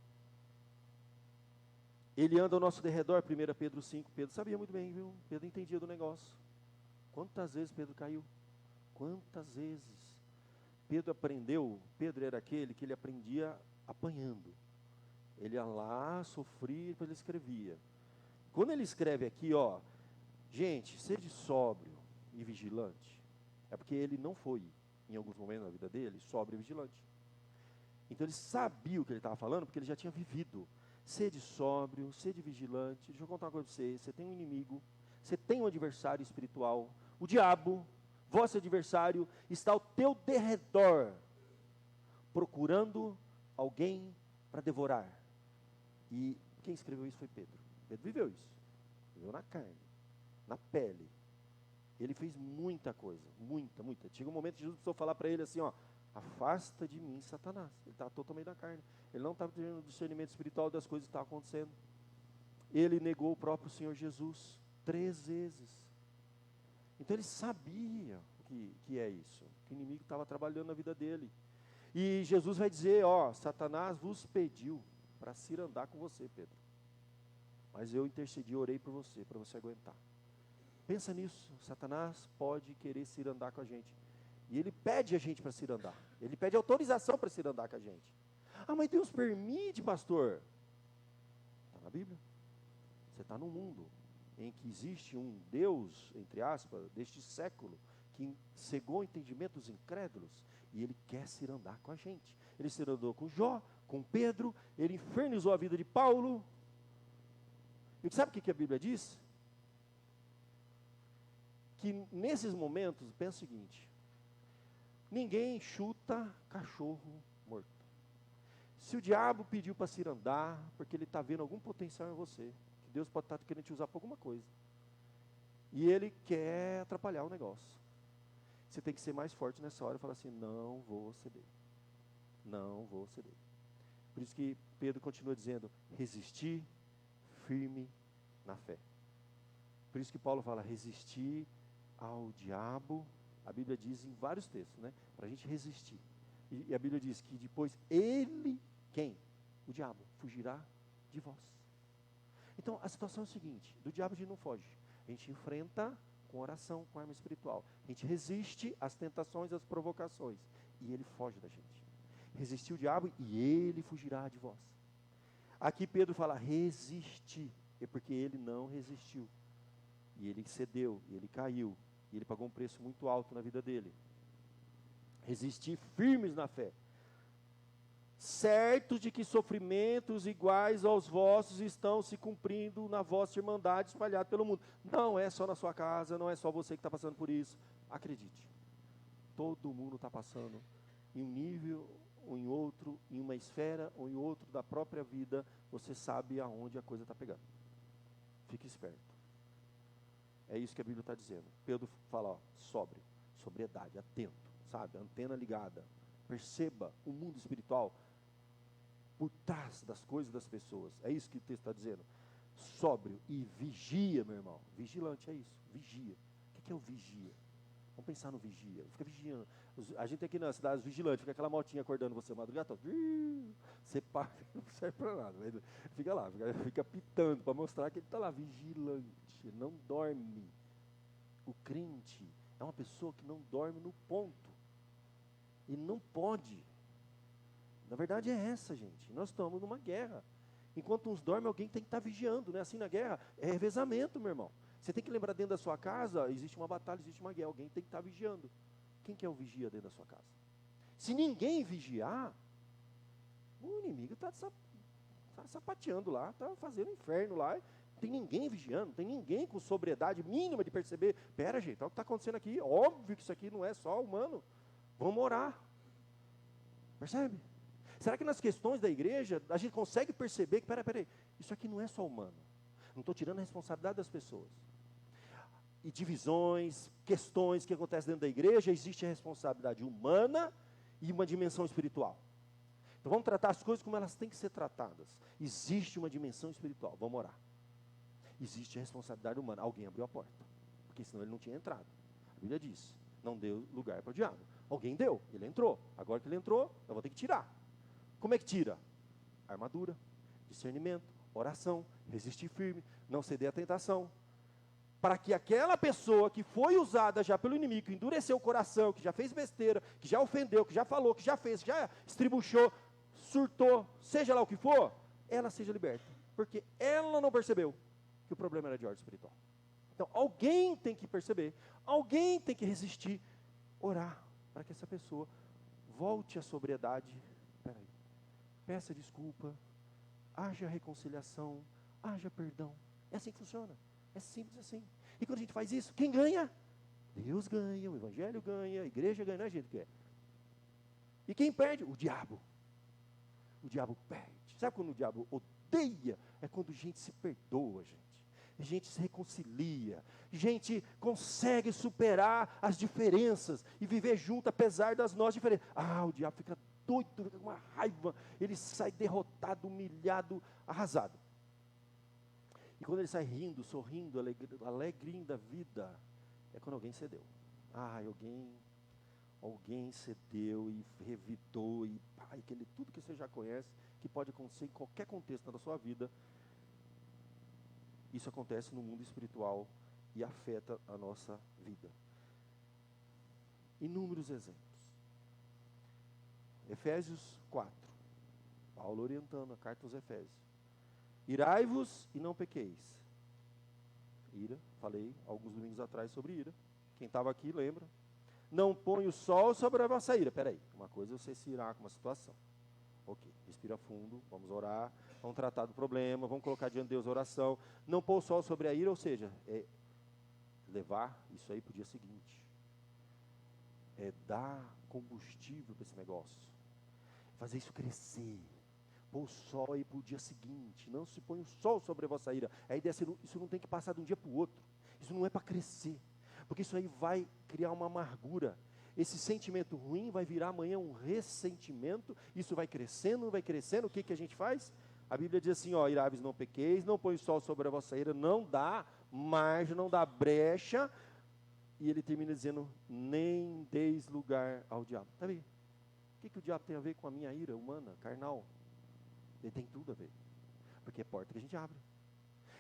Ele anda ao nosso derredor, 1 Pedro 5. Pedro sabia muito bem, viu? Pedro entendia do negócio. Quantas vezes Pedro caiu? Quantas vezes? Pedro aprendeu, Pedro era aquele que ele aprendia apanhando. Ele ia lá, sofria, depois ele escrevia. Quando ele escreve aqui, ó, gente, sede sóbrio e vigilante, é porque ele não foi, em alguns momentos da vida dele, sóbrio e vigilante. Então ele sabia o que ele estava falando, porque ele já tinha vivido. Sede sóbrio, sede vigilante. Deixa eu contar uma coisa para você. Você tem um inimigo, você tem um adversário espiritual. O diabo, vosso adversário, está ao teu derredor, procurando alguém para devorar. E quem escreveu isso foi Pedro. Pedro viveu isso. Viveu na carne, na pele. Ele fez muita coisa, muita. Chega um momento que Jesus precisou falar para ele assim, ó, afasta de mim, Satanás. Ele estava totalmente na carne. Ele não estava tendo discernimento espiritual das coisas que estavam acontecendo. Ele negou o próprio Senhor Jesus 3 vezes. Então ele sabia que é isso, que o inimigo estava trabalhando na vida dele. E Jesus vai dizer, ó, Satanás vos pediu para cirandar com você, Pedro. Mas eu intercedi, orei por você, para você aguentar. Pensa nisso, Satanás pode querer cirandar com a gente. E ele pede a gente para cirandar. Ele pede autorização para cirandar com a gente. Ah, mas Deus permite, pastor. Está na Bíblia. Você está num mundo em que existe um Deus, entre aspas, deste século, que cegou o entendimento dos incrédulos, e ele quer cirandar com a gente. Ele cirandou com Jó, com Pedro, ele infernizou a vida de Paulo. E sabe o que a Bíblia diz? Que nesses momentos, pensa o seguinte, ninguém chuta cachorro morto. Se o diabo pediu para cirandar, porque ele está vendo algum potencial em você, que Deus pode estar querendo te usar para alguma coisa, e ele quer atrapalhar o negócio, você tem que ser mais forte nessa hora e falar assim, não vou ceder. Não vou ceder. Por isso que Pedro continua dizendo, resistir firme na fé. Por isso que Paulo fala, resistir ao diabo, a Bíblia diz em vários textos, né? Para a gente resistir. E a Bíblia diz que depois ele, quem? O diabo, fugirá de vós. Então a situação é a seguinte, do diabo a gente não foge. A gente enfrenta com oração, com arma espiritual. A gente resiste às tentações, às provocações. E ele foge da gente. Resistir o diabo e ele fugirá de vós. Aqui Pedro fala, resistir. É porque ele não resistiu. E ele cedeu, e ele caiu. E ele pagou um preço muito alto na vida dele. Resistir firmes na fé. Certos de que sofrimentos iguais aos vossos estão se cumprindo na vossa irmandade espalhada pelo mundo. Não é só na sua casa, não é só você que está passando por isso. Acredite, todo mundo está passando em um nível ou em outro, em uma esfera ou em outro da própria vida, você sabe aonde a coisa está pegando. Fique esperto. É isso que a Bíblia está dizendo. Pedro fala, ó, sóbrio, sobriedade, atento, sabe, antena ligada. Perceba o mundo espiritual por trás das coisas das pessoas. É isso que o texto está dizendo. Sóbrio e vigia, meu irmão. Vigilante é isso, vigia. O que é o vigia? Vamos pensar no vigia. Fica vigiando. A gente aqui na cidade, os vigilantes, fica aquela motinha acordando você madrugada. Você para, não serve para nada. Mas fica lá, fica pitando para mostrar que ele está lá, vigilante. Não dorme. O crente é uma pessoa que não dorme no ponto. E não pode. Na verdade é essa, gente. Nós estamos numa guerra. Enquanto uns dormem, alguém tem que estar vigiando, né? Assim na guerra, é revezamento, meu irmão. Você tem que lembrar, dentro da sua casa, existe uma batalha, existe uma guerra. Alguém tem que estar vigiando. Quem que é o vigia dentro da sua casa? Se ninguém vigiar, o inimigo está sapateando lá, está fazendo inferno lá. Não tem ninguém vigiando, não tem ninguém com sobriedade mínima de perceber. Pera, gente, olha o que está acontecendo aqui. Óbvio que isso aqui não é só humano. Vamos orar. Percebe? Será que nas questões da igreja, a gente consegue perceber que, peraí, isso aqui não é só humano. Não estou tirando a responsabilidade das pessoas. E divisões, questões que acontecem dentro da igreja, existe a responsabilidade humana e uma dimensão espiritual. Então vamos tratar as coisas como elas têm que ser tratadas. Existe uma dimensão espiritual, vamos orar. Existe a responsabilidade humana. Alguém abriu a porta, porque senão ele não tinha entrado. A Bíblia diz, não deu lugar para o diabo. Alguém deu, ele entrou. Agora que ele entrou, eu vou ter que tirar. Como é que tira? Armadura, discernimento, oração, resistir firme, não ceder à tentação. Para que aquela pessoa que foi usada já pelo inimigo, que endureceu o coração, que já fez besteira, que já ofendeu, que já falou, que já fez, que já estribuchou, surtou, seja lá o que for, ela seja liberta. Porque ela não percebeu que o problema era de ordem espiritual. Então, alguém tem que perceber, alguém tem que resistir, orar, para que essa pessoa volte à sobriedade. Peraí, peça desculpa, haja reconciliação, haja perdão. É assim que funciona. É simples assim. E quando a gente faz isso, quem ganha? Deus ganha, o Evangelho ganha, a igreja ganha, não é a gente que é. E quem perde? O diabo. O diabo perde. Sabe quando o diabo odeia? É quando gente se perdoa, gente se reconcilia, gente consegue superar as diferenças e viver junto apesar das nossas diferenças. O diabo fica doido, fica com uma raiva, ele sai derrotado, humilhado, arrasado. E quando ele sai rindo, sorrindo, alegrinho da vida, é quando alguém cedeu. Alguém cedeu e revidou, e tudo que você já conhece, que pode acontecer em qualquer contexto da sua vida. Isso acontece no mundo espiritual e afeta a nossa vida. Inúmeros exemplos. Efésios 4. Paulo orientando a carta aos Efésios. Irai-vos e não pequeis. Ira, falei alguns domingos atrás sobre ira. Quem estava aqui lembra. Não põe o sol sobre a vossa ira. Espera aí, uma coisa é você se irar com uma situação. Ok, respira fundo, vamos orar, vamos tratar do problema, vamos colocar diante de Deus a oração. Não pôr o sol sobre a ira, ou seja, levar isso aí para o dia seguinte. É dar combustível para esse negócio. Fazer isso crescer. Pôr o sol aí para o dia seguinte. Não se põe o sol sobre a vossa ira. A ideia é isso não tem que passar de um dia para o outro. Isso não é para crescer. Porque isso aí vai criar uma amargura. Esse sentimento ruim vai virar amanhã um ressentimento. Isso vai crescendo. O que a gente faz? A Bíblia diz assim, irai-vos não pequeis, não põe o sol sobre a vossa ira, não dá margem, não dá brecha. E ele termina dizendo, nem deis lugar ao diabo. Tá vendo? O que o diabo tem a ver com a minha ira humana, carnal? Ele tem tudo a ver. Porque é porta que a gente abre.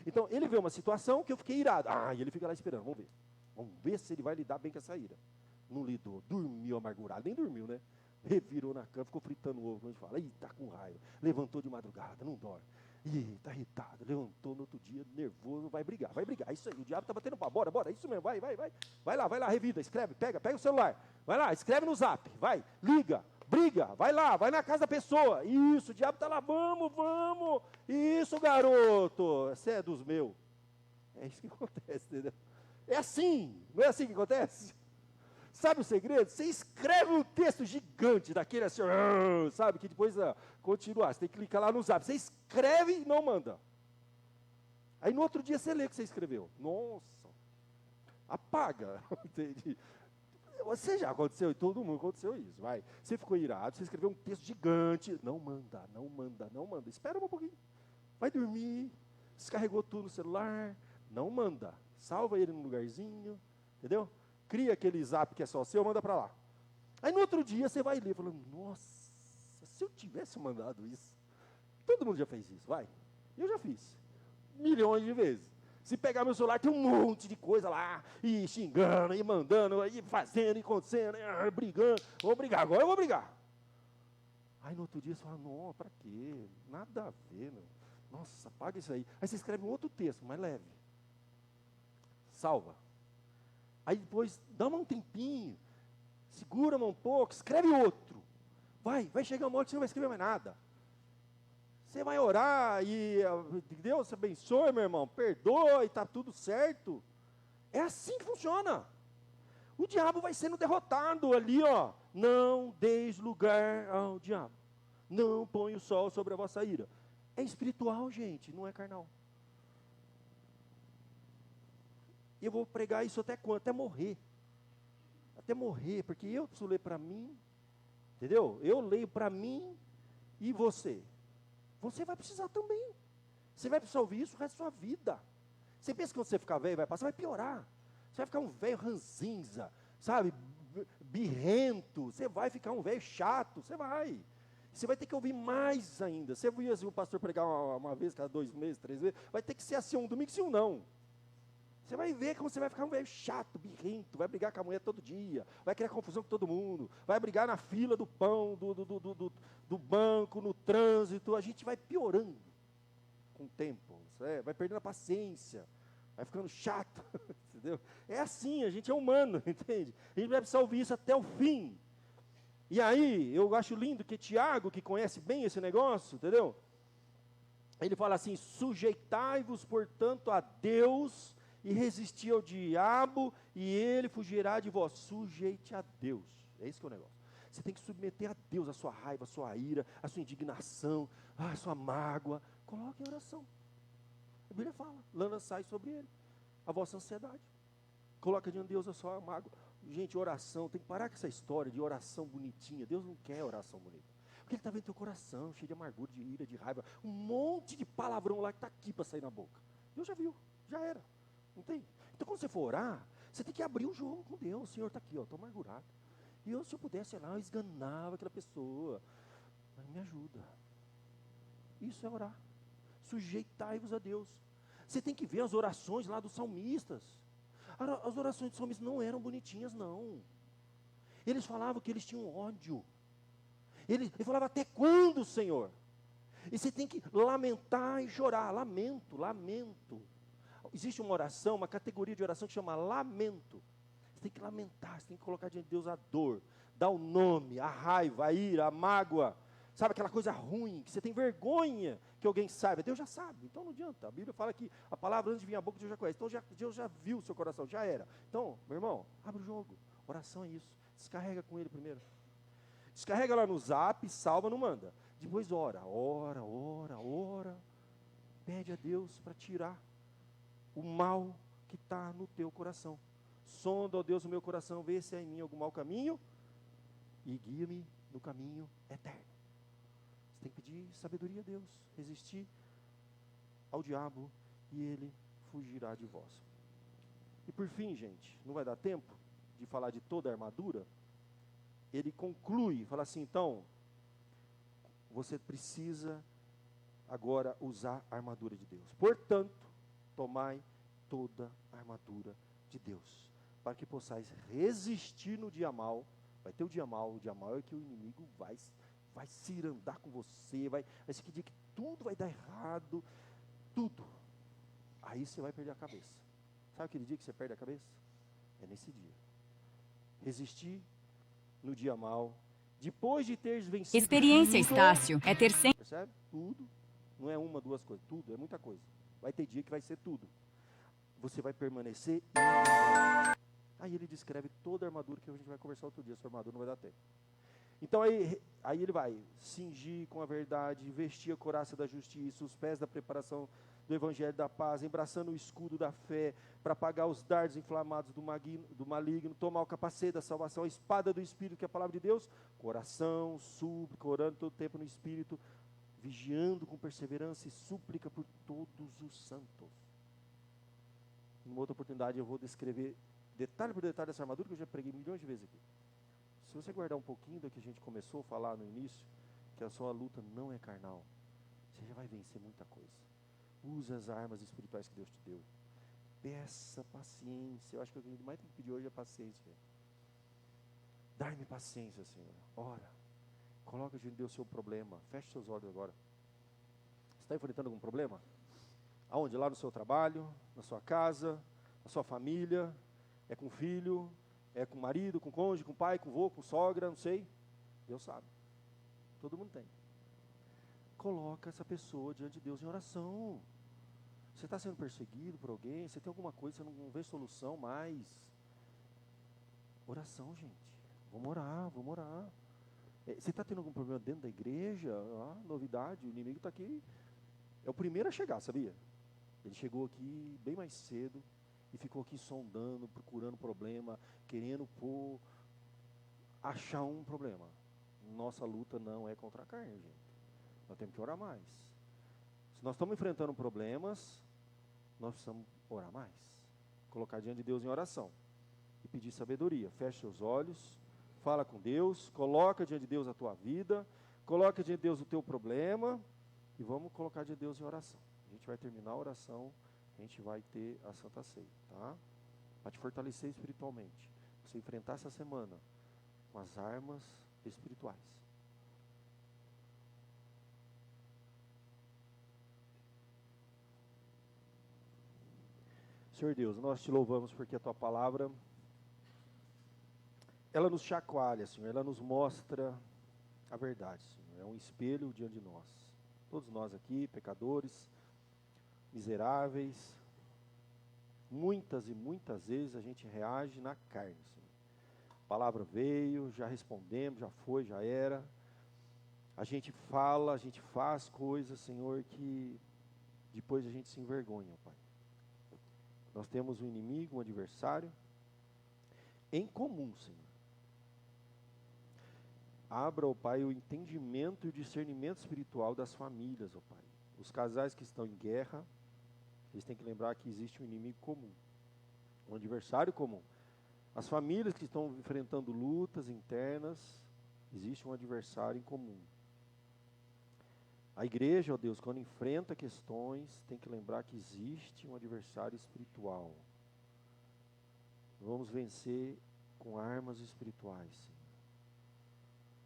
Então, ele vê uma situação que eu fiquei irado. E ele fica lá esperando, vamos ver. Vamos ver se ele vai lidar bem com essa ira. Não lidou, dormiu amargurado, nem dormiu, né? Revirou na cama, ficou fritando o ovo, quando a gente fala, tá com raiva. Levantou de madrugada, não dorme. Tá irritado, levantou no outro dia, nervoso, vai brigar. Isso aí, o diabo tá batendo pau, bora, isso mesmo, vai. Vai lá, revida, escreve, pega o celular. Vai lá, escreve no zap, vai, liga, briga, vai lá, vai na casa da pessoa. Isso, o diabo tá lá, vamos. Isso, garoto, você é dos meus. É isso que acontece, entendeu? É assim, não é assim que acontece? Sabe o segredo? Você escreve um texto gigante daquele assim, sabe, que depois continuar, você tem que clicar lá no zap. Você escreve e não manda. Aí no outro dia você lê o que você escreveu. Nossa, apaga, entendi. Você já aconteceu, e todo mundo aconteceu isso, vai. Você ficou irado, você escreveu um texto gigante, não manda. Espera um pouquinho, vai dormir, descarregou tudo no celular, não manda. Salva ele num lugarzinho, entendeu? Cria aquele zap que é só seu, manda para lá. Aí no outro dia você vai ler, falando, nossa, se eu tivesse mandado isso. Todo mundo já fez isso, vai. Eu já fiz, milhões de vezes. Se pegar meu celular, tem um monte de coisa lá, e xingando, e mandando, e fazendo, e acontecendo, e brigando. Agora eu vou brigar. Aí no outro dia você fala, não, para quê? Nada a ver, meu. Nossa, apaga isso aí. Aí você escreve um outro texto, mais leve. Salva. Aí depois, dá um tempinho, segura um pouco, escreve outro. Vai chegar uma hora que você não vai escrever mais nada. Você vai orar e Deus abençoe, meu irmão, perdoe, está tudo certo. É assim que funciona. O diabo vai sendo derrotado ali, Não deis lugar ao diabo. Não põe o sol sobre a vossa ira. É espiritual, gente, não é carnal. E eu vou pregar isso até quando? Até morrer. Até morrer, porque eu preciso ler para mim, entendeu? Eu leio para mim e você. Você vai precisar também. Você vai precisar ouvir isso o resto da sua vida. Você pensa que quando você ficar velho vai passar, vai piorar. Você vai ficar um velho ranzinza, sabe? Birrento. Você vai ficar um velho chato, você vai. Você vai ter que ouvir mais ainda. Você viu assim, o pastor pregar uma vez, cada 2 meses, 3 vezes, vai ter que ser assim um domingo, sim ou não. Você vai ver como você vai ficar um velho chato, birrento, vai brigar com a mulher todo dia, vai criar confusão com todo mundo, vai brigar na fila do pão, do banco, no trânsito. A gente vai piorando com o tempo, vai perdendo a paciência, vai ficando chato, entendeu? É assim, a gente é humano, entende? A gente vai precisar ouvir isso até o fim. E aí, eu acho lindo que Tiago, que conhece bem esse negócio, entendeu? Ele fala assim, sujeitai-vos, portanto, a Deus, e resisti ao diabo, e ele fugirá de vós. Sujeite a Deus. É isso que é o negócio. Você tem que submeter a Deus a sua raiva, a sua ira, a sua indignação, a sua mágoa. Coloque em oração. A Bíblia fala, lançai sobre ele a vossa ansiedade. Coloca diante de Deus a sua mágoa. Gente, oração, tem que parar com essa história de oração bonitinha. Deus não quer oração bonita. Porque Ele está vendo teu coração, cheio de amargura, de ira, de raiva. Um monte de palavrão lá que está aqui para sair na boca. Deus já viu, já era. Não tem? Então quando você for orar, você tem que abrir o jogo com Deus. O Senhor está aqui, estou amargurado. E eu, se eu pudesse, lá, eu esganava aquela pessoa. Mas me ajuda. Isso é orar. Sujeitai-vos a Deus. Você tem que ver as orações lá dos salmistas. As orações dos salmistas não eram bonitinhas, não. Eles falavam que eles tinham ódio. Ele falava, até quando, Senhor? E você tem que lamentar e chorar. Lamento. Existe uma oração, uma categoria de oração que chama lamento. Você tem que lamentar, você tem que colocar diante de Deus a dor, dar o nome, a raiva, a ira, a mágoa. Sabe aquela coisa ruim, que você tem vergonha que alguém saiba. Deus já sabe, então não adianta. A Bíblia fala que a palavra antes de vir à boca, Deus já conhece. Então Deus já viu o seu coração, já era. Então, meu irmão, abre o jogo. Oração é isso. Descarrega com ele primeiro. Descarrega lá no Zap, salva, não manda. Depois ora. Pede a Deus para tirar o mal que está no teu coração. Sonda, ó Deus, o meu coração, vê se há em mim algum mau caminho e guia-me no caminho eterno. Você tem que pedir sabedoria a Deus, resistir ao diabo e ele fugirá de vós. E por fim, gente, não vai dar tempo de falar de toda a armadura. Ele conclui, fala assim, então, você precisa agora usar a armadura de Deus. Portanto, tomai toda a armadura de Deus, para que possais resistir no dia mal. Vai ter o dia mal é que o inimigo vai cirandar com você, vai ser que dia que tudo vai dar errado, tudo. Aí você vai perder a cabeça. Sabe aquele dia que você perde a cabeça? É nesse dia. Resistir no dia mal, depois de teres vencido.
Experiência, Estácio, é ter sempre.
Percebe? Tudo. Não é uma, duas coisas. Tudo, é muita coisa. Vai ter dia que vai ser tudo. Você vai permanecer. Aí ele descreve toda a armadura, que a gente vai conversar outro dia. Sua armadura não vai dar tempo. Então aí ele vai cingir com a verdade, vestir a couraça da justiça, os pés da preparação do evangelho da paz, embraçando o escudo da fé, para apagar os dardos inflamados do maligno, tomar o capacete da salvação, a espada do Espírito, que é a palavra de Deus, coração, súplica, orando todo o tempo no Espírito, vigiando com perseverança e súplica por todos os santos. Em uma outra oportunidade eu vou descrever detalhe por detalhe essa armadura, que eu já preguei milhões de vezes aqui. Se você guardar um pouquinho do que a gente começou a falar no início, que a sua luta não é carnal, você já vai vencer muita coisa. Usa as armas espirituais que Deus te deu. Peça paciência. Eu acho que o que mais tem que pedir hoje é paciência. Dá-me paciência, Senhor. Ora. Coloca diante de Deus o seu problema. Feche seus olhos agora. Você está enfrentando algum problema? Aonde? Lá no seu trabalho, na sua casa, na sua família, é com o filho, é com o marido, com o cônjuge, com o pai, com o vô, com sogra, não sei. Deus sabe. Todo mundo tem. Coloca essa pessoa diante de Deus em oração. Você está sendo perseguido por alguém, você tem alguma coisa, você não vê solução mais. Oração, gente. Vamos orar. Você está tendo algum problema dentro da igreja? Novidade, o inimigo está aqui. É o primeiro a chegar, sabia? Ele chegou aqui bem mais cedo e ficou aqui sondando, procurando problema, querendo achar um problema. Nossa luta não é contra a carne, gente. Nós temos que orar mais. Se nós estamos enfrentando problemas, nós precisamos orar mais. Colocar diante de Deus em oração. E pedir sabedoria. Feche seus olhos, fala com Deus, coloca diante de Deus a tua vida, coloca diante de Deus o teu problema, e vamos colocar diante de Deus em oração. A gente vai terminar a oração, a gente vai ter a Santa Ceia, tá? Para te fortalecer espiritualmente. Você enfrentar essa semana com as armas espirituais. Senhor Deus, nós te louvamos porque a tua palavra, ela nos chacoalha, Senhor, ela nos mostra a verdade, Senhor, é um espelho diante de nós. Todos nós aqui, pecadores, miseráveis, muitas e muitas vezes a gente reage na carne, Senhor. A palavra veio, já respondemos, já foi, já era. A gente fala, a gente faz coisas, Senhor, que depois a gente se envergonha, Pai. Nós temos um inimigo, um adversário em comum, Senhor. Abra, ó Pai, o entendimento e o discernimento espiritual das famílias, ó Pai. Os casais que estão em guerra, eles têm que lembrar que existe um inimigo comum, um adversário comum. As famílias que estão enfrentando lutas internas, existe um adversário em comum. A igreja, ó Deus, quando enfrenta questões, tem que lembrar que existe um adversário espiritual. Vamos vencer com armas espirituais, Senhor.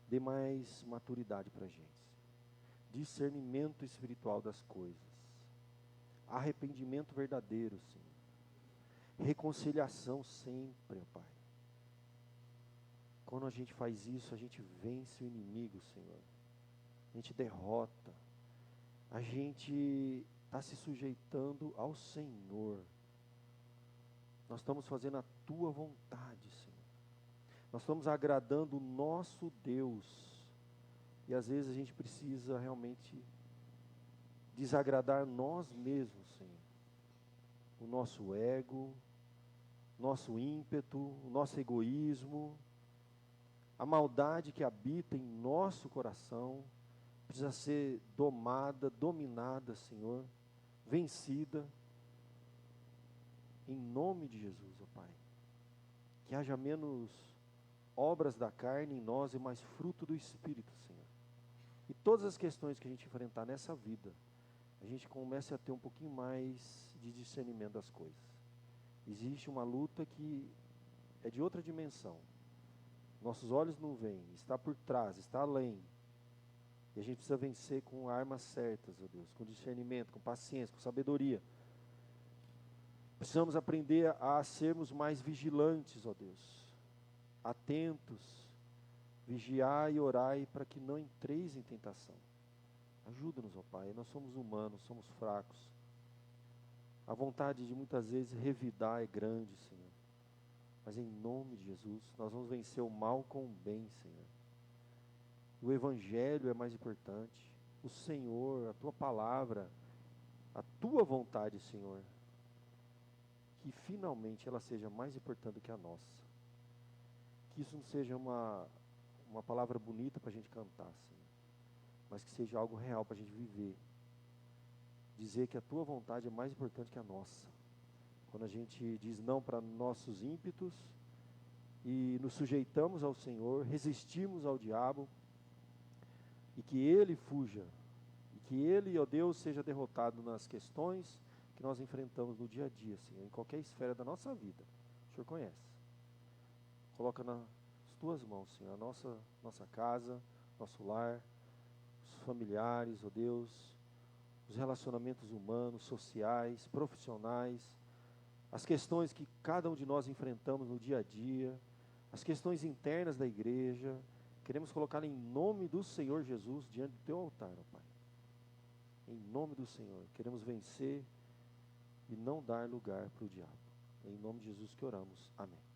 Dê mais maturidade para a gente. Discernimento espiritual das coisas. Arrependimento verdadeiro, Senhor. Reconciliação sempre, ó Pai. Quando a gente faz isso, a gente vence o inimigo, Senhor. A gente derrota. A gente está se sujeitando ao Senhor. Nós estamos fazendo a Tua vontade, Senhor. Nós estamos agradando o nosso Deus. E às vezes a gente precisa realmente desagradar nós mesmos, Senhor. O nosso ego, nosso ímpeto, o nosso egoísmo, a maldade que habita em nosso coração, precisa ser domada, dominada, Senhor, vencida, em nome de Jesus, ó Pai. Que haja menos obras da carne em nós e mais fruto do Espírito, Senhor. E todas as questões que a gente enfrentar nessa vida, a gente comece a ter um pouquinho mais de discernimento das coisas. Existe uma luta que é de outra dimensão. Nossos olhos não veem, está por trás, está além. E a gente precisa vencer com armas certas, ó Deus, com discernimento, com paciência, com sabedoria. Precisamos aprender a sermos mais vigilantes, ó Deus, atentos, vigiai e orai para que não entreis em tentação. Ajuda-nos, ó Pai, nós somos humanos, somos fracos. A vontade de muitas vezes revidar é grande, Senhor. Mas em nome de Jesus, nós vamos vencer o mal com o bem, Senhor. O Evangelho é mais importante. O Senhor, a Tua palavra, a Tua vontade, Senhor. Que finalmente ela seja mais importante do que a nossa. Que isso não seja uma palavra bonita para a gente cantar, Senhor. Mas que seja algo real para a gente viver. Dizer que a Tua vontade é mais importante que a nossa. Quando a gente diz não para nossos ímpetos e nos sujeitamos ao Senhor, resistimos ao diabo, e que ele fuja, e que ele, ó Deus, seja derrotado nas questões que nós enfrentamos no dia a dia, Senhor, em qualquer esfera da nossa vida. O Senhor conhece. Coloca nas Tuas mãos, Senhor, a nossa casa, nosso lar, os familiares, ó Deus, os relacionamentos humanos, sociais, profissionais, as questões que cada um de nós enfrentamos no dia a dia, as questões internas da igreja. Queremos colocar em nome do Senhor Jesus diante do Teu altar, ó Pai. Em nome do Senhor. Queremos vencer e não dar lugar para o diabo. Em nome de Jesus que oramos. Amém.